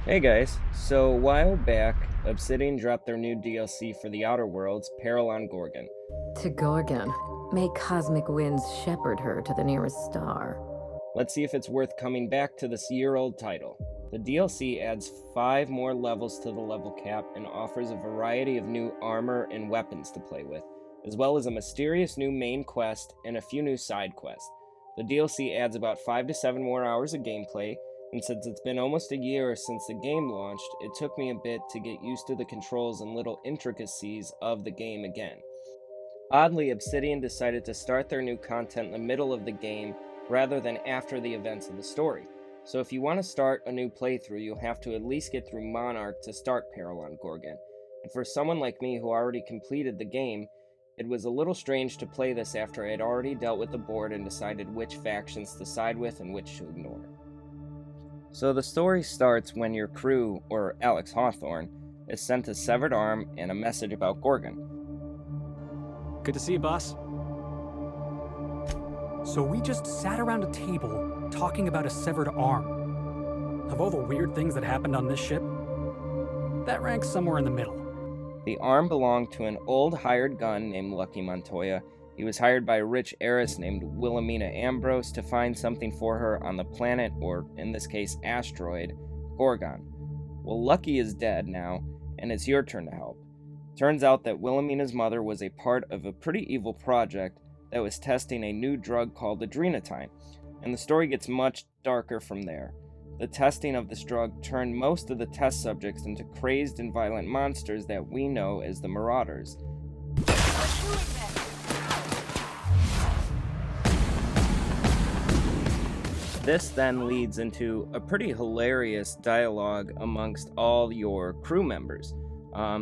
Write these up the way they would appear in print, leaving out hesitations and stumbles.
Hey guys, so a while back, Obsidian dropped their new DLC for the Outer Worlds, Peril on Gorgon. To Gorgon. May cosmic winds shepherd her to the nearest star. Let's see if it's worth coming back to this year-old title. The DLC adds 5 more levels to the level cap and offers a variety of new armor and weapons to play with, as well as a mysterious new main quest and a few new side quests. The DLC adds about 5 to 7 more hours of gameplay, and since it's been almost a year since the game launched, it took me a bit to get used to the controls and little intricacies of the game again. Oddly, Obsidian decided to start their new content in the middle of the game rather than after the events of the story. So if you want to start a new playthrough, you'll have to at least get through Monarch to start Peril on Gorgon. And for someone like me who already completed the game, it was a little strange to play this after I had already dealt with the board and decided which factions to side with and which to ignore. So the story starts when your crew, or Alex Hawthorne, is sent a severed arm and a message about Gorgon. Good to see you, boss. So we just sat around a table talking about a severed arm. Of all the weird things that happened on this ship, that ranks somewhere in the middle. The arm belonged to an old hired gun named Lucky Montoya. He was hired by a rich heiress named Wilhelmina Ambrose to find something for her on the planet, or in this case, asteroid, Gorgon. Well, Lucky is dead now, and it's your turn to help. Turns out that Wilhelmina's mother was a part of a pretty evil project that was testing a new drug called adrenatine, and the story gets much darker from there. The testing of this drug turned most of the test subjects into crazed and violent monsters that we know as the Marauders. This then leads into a pretty hilarious dialogue amongst all your crew members.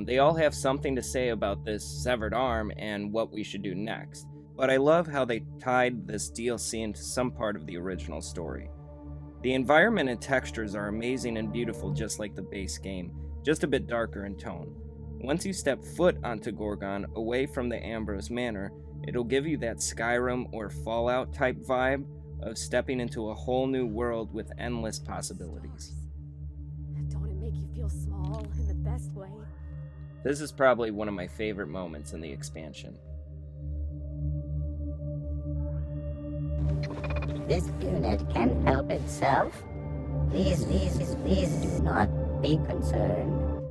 They all have something to say about this severed arm and what we should do next. But I love how they tied this DLC into some part of the original story. The environment and textures are amazing and beautiful, just like the base game, just a bit darker in tone. Once you step foot onto Gorgon, away from the Ambrose Manor, it'll give you that Skyrim or Fallout type vibe of stepping into a whole new world with endless possibilities. Don't it make you feel small in the best way? This is probably one of my favorite moments in the expansion. This unit can help itself. Please do not be concerned.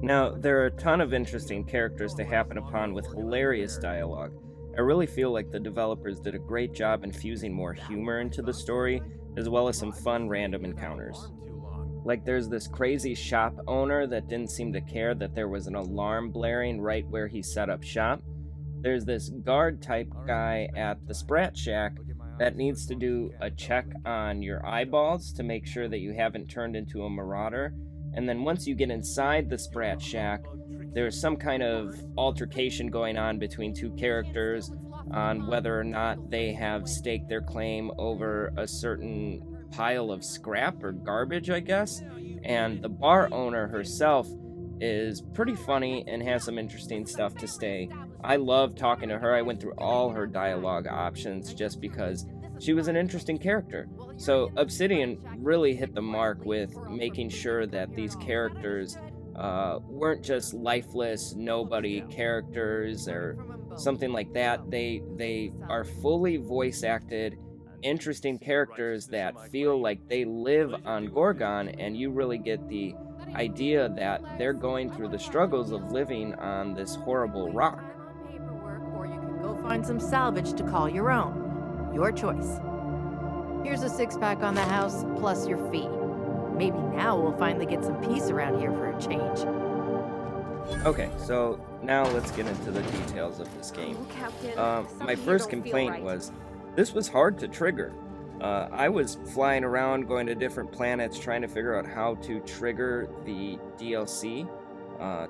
Now, there are a ton of interesting characters to happen upon with hilarious dialogue. I really feel like the developers did a great job infusing more humor into the story, as well as some fun random encounters. Like there's this crazy shop owner that didn't seem to care that there was an alarm blaring right where he set up shop. There's this guard type guy at the Sprat Shack that needs to do a check on your eyeballs to make sure that you haven't turned into a marauder. And then once you get inside the Sprat Shack, there's some kind of altercation going on between two characters on whether or not they have staked their claim over a certain pile of scrap or garbage, I guess. And the bar owner herself is pretty funny and has some interesting stuff to say. I love talking to her. I went through all her dialogue options just because she was an interesting character. So Obsidian really hit the mark with making sure that these characters weren't just lifeless, nobody characters or something like that. They are fully voice acted, interesting characters that feel like they live on Gorgon, and you really get the idea that they're going through the struggles of living on this horrible rock. Or you can go find some salvage to call your own. Your choice. Here's a 6-pack on the house, plus your fee. Maybe now we'll finally get some peace around here for a change. Okay, so now let's get into the details of this game. My first complaint was, this was hard to trigger. I was flying around, going to different planets, trying to figure out how to trigger the DLC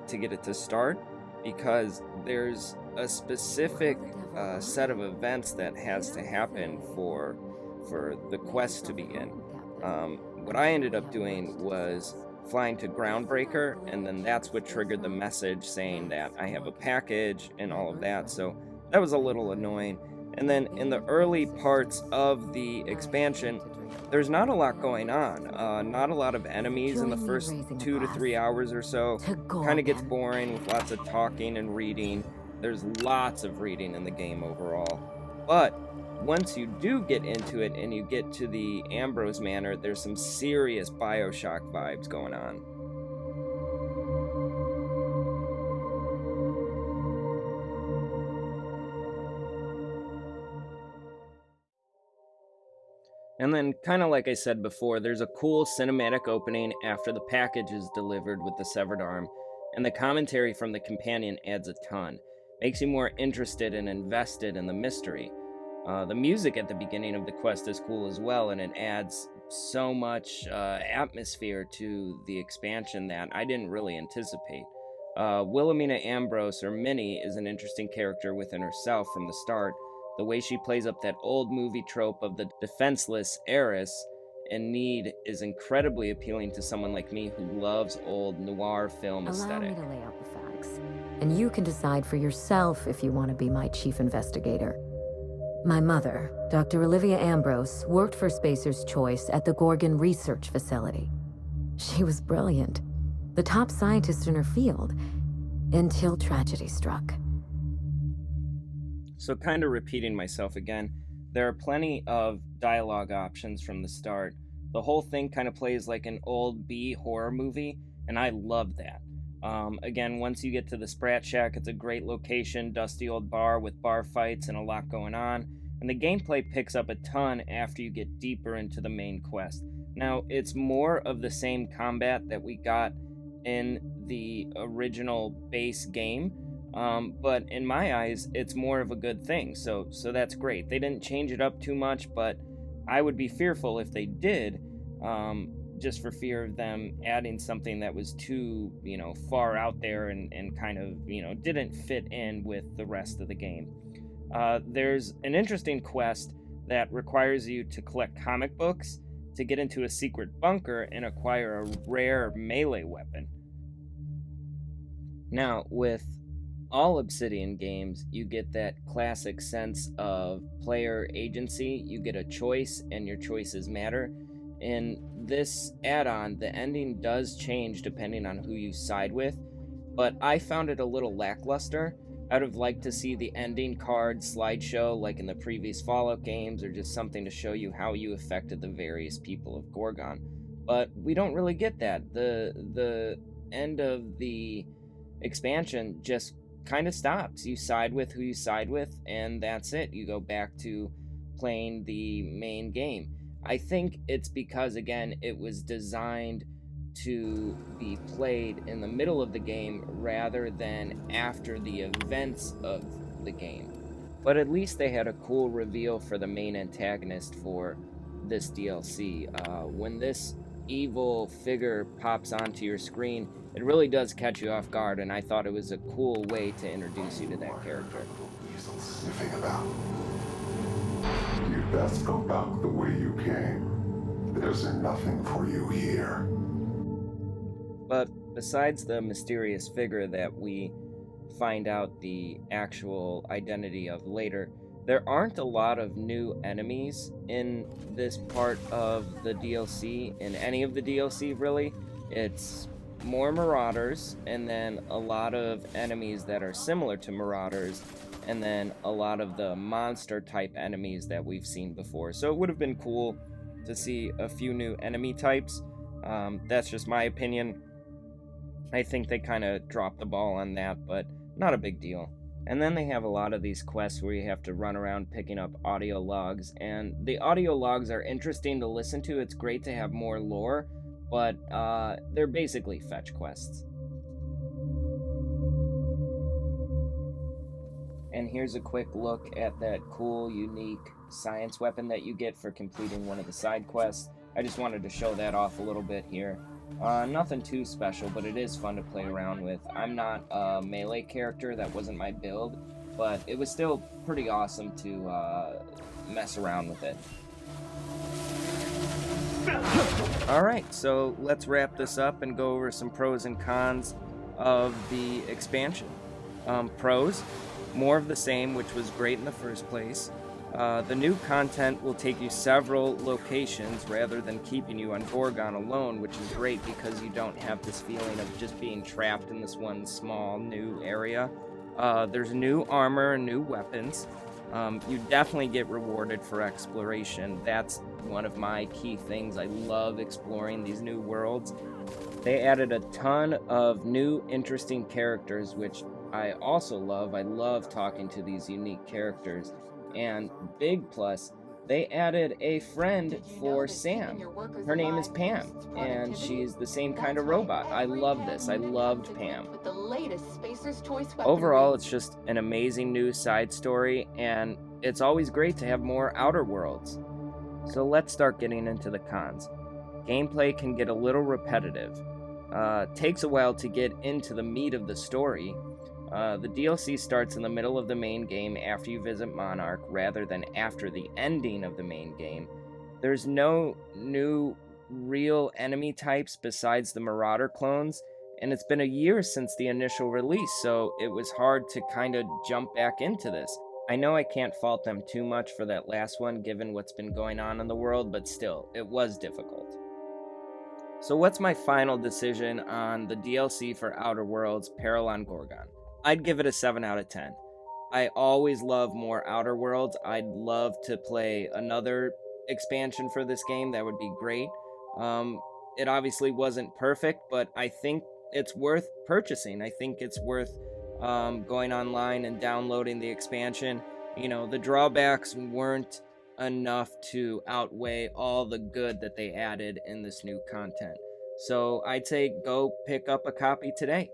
to get it to start, because there's a specific set of events that has to happen for the quest to begin. What I ended up doing was flying to Groundbreaker, and then that's what triggered the message saying that I have a package and all of that, so that was a little annoying. And then in the early parts of the expansion, there's not a lot going on. Not a lot of enemies in the first 2 to 3 hours or so. Kind of gets boring with lots of talking and reading. There's lots of reading in the game overall. But once you do get into it and you get to the Ambrose Manor, there's some serious BioShock vibes going on. And then, kind of like I said before, there's a cool cinematic opening after the package is delivered with the severed arm, and the commentary from the companion adds a ton. Makes you more interested and invested in the mystery. The music at the beginning of the quest is cool as well, and it adds so much atmosphere to the expansion that I didn't really anticipate. Wilhelmina Ambrose, or Minnie, is an interesting character within herself from the start. The way she plays up that old movie trope of the defenseless heiress in need is incredibly appealing to someone like me who loves old noir film aesthetic. Allow me to lay out the facts, and you can decide for yourself if you want to be my chief investigator. My mother, Dr. Olivia Ambrose, worked for Spacer's Choice at the Gorgon Research Facility. She was brilliant, the top scientist in her field, until tragedy struck. So, kind of repeating myself again, there are plenty of dialogue options from the start. The whole thing kind of plays like an old B horror movie, and I love that. Again, once you get to the Sprat Shack, it's a great location, dusty old bar with bar fights and a lot going on, and the gameplay picks up a ton after you get deeper into the main quest. Now, it's more of the same combat that we got in the original base game, but in my eyes, it's more of a good thing, so that's great. They didn't change it up too much, but I would be fearful if they did, just for fear of them adding something that was too, far out there and kind of, didn't fit in with the rest of the game. There's an interesting quest that requires you to collect comic books to get into a secret bunker and acquire a rare melee weapon. Now, with all Obsidian games, you get that classic sense of player agency. You get a choice, and your choices matter. In this add-on, the ending does change depending on who you side with, but I found it a little lackluster. I'd have liked to see the ending card slideshow like in the previous Fallout games, or just something to show you how you affected the various people of Gorgon. But we don't really get that. The end of the expansion just kind of stops. You side with who you side with, and that's it. You go back to playing the main game. I think it's because, again, it was designed to be played in the middle of the game rather than after the events of the game. But at least they had a cool reveal for the main antagonist for this DLC. When this evil figure pops onto your screen, it really does catch you off guard, and I thought it was a cool way to introduce you to that character. Sniffing about. You'd best go back the way you came. There's nothing for you here. But besides the mysterious figure that we find out the actual identity of later, there aren't a lot of new enemies in this part of the DLC, in any of the DLC really. It's more Marauders, and then a lot of enemies that are similar to Marauders, and then a lot of the monster type enemies that we've seen before. So it would have been cool to see a few new enemy types. That's just my opinion. I think they kind of dropped the ball on that, but not a big deal. And then they have a lot of these quests where you have to run around picking up audio logs, and the audio logs are interesting to listen to. It's great to have more lore, but they're basically fetch quests. And here's a quick look at that cool, unique science weapon that you get for completing one of the side quests. I just wanted to show that off a little bit here. Nothing too special, but it is fun to play around with. I'm not a melee character, that wasn't my build, but it was still pretty awesome to mess around with it. Alright, so let's wrap this up and go over some pros and cons of the expansion. Pros, more of the same, which was great in the first place. The new content will take you several locations rather than keeping you on Gorgon alone, which is great because you don't have this feeling of just being trapped in this one small new area. There's new armor and new weapons. You definitely get rewarded for exploration. That's one of my key things. I love exploring these new worlds. They added a ton of new, interesting characters, which I also love. I love talking to these unique characters. And big plus, they added a friend for Sam. Her name is Pam, and she's the same kind of robot. I love this. I loved Pam. Overall, it's just an amazing new side story, and it's always great to have more Outer Worlds. So let's start getting into the cons. Gameplay can get a little repetitive. Takes a while to get into the meat of the story. The DLC starts in the middle of the main game after you visit Monarch rather than after the ending of the main game. There's no new real enemy types besides the Marauder clones, and it's been a year since the initial release, so it was hard to kind of jump back into this. I know I can't fault them too much for that last one given what's been going on in the world, but still, it was difficult. So what's my final decision on the DLC for Outer Worlds, Peril on Gorgon? I'd give it a 7 out of 10. I always love more Outer Worlds. I'd love to play another expansion for this game. That would be great. It obviously wasn't perfect, but I think it's worth purchasing. I think it's worth going online and downloading the expansion. You know, the drawbacks weren't enough to outweigh all the good that they added in this new content. So I'd say go pick up a copy today.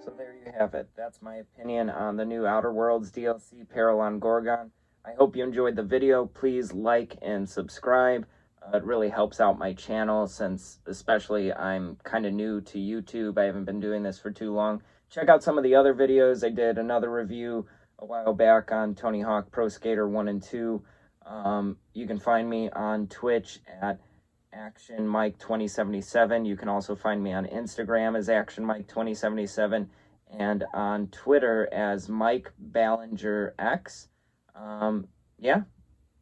So there you have it. That's my opinion on the new Outer Worlds DLC, Peril on Gorgon. I hope you enjoyed the video. Please like and subscribe. It really helps out my channel since especially I'm kind of new to YouTube. I haven't been doing this for too long. Check out some of the other videos. I did another review a while back on Tony Hawk Pro Skater 1 and 2. You can find me on Twitch at Action Mike 2077. You can also find me on Instagram as Action Mike 2077 and on Twitter as Mike Ballinger X. Yeah,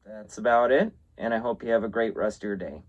that's about it. And I hope you have a great rest of your day.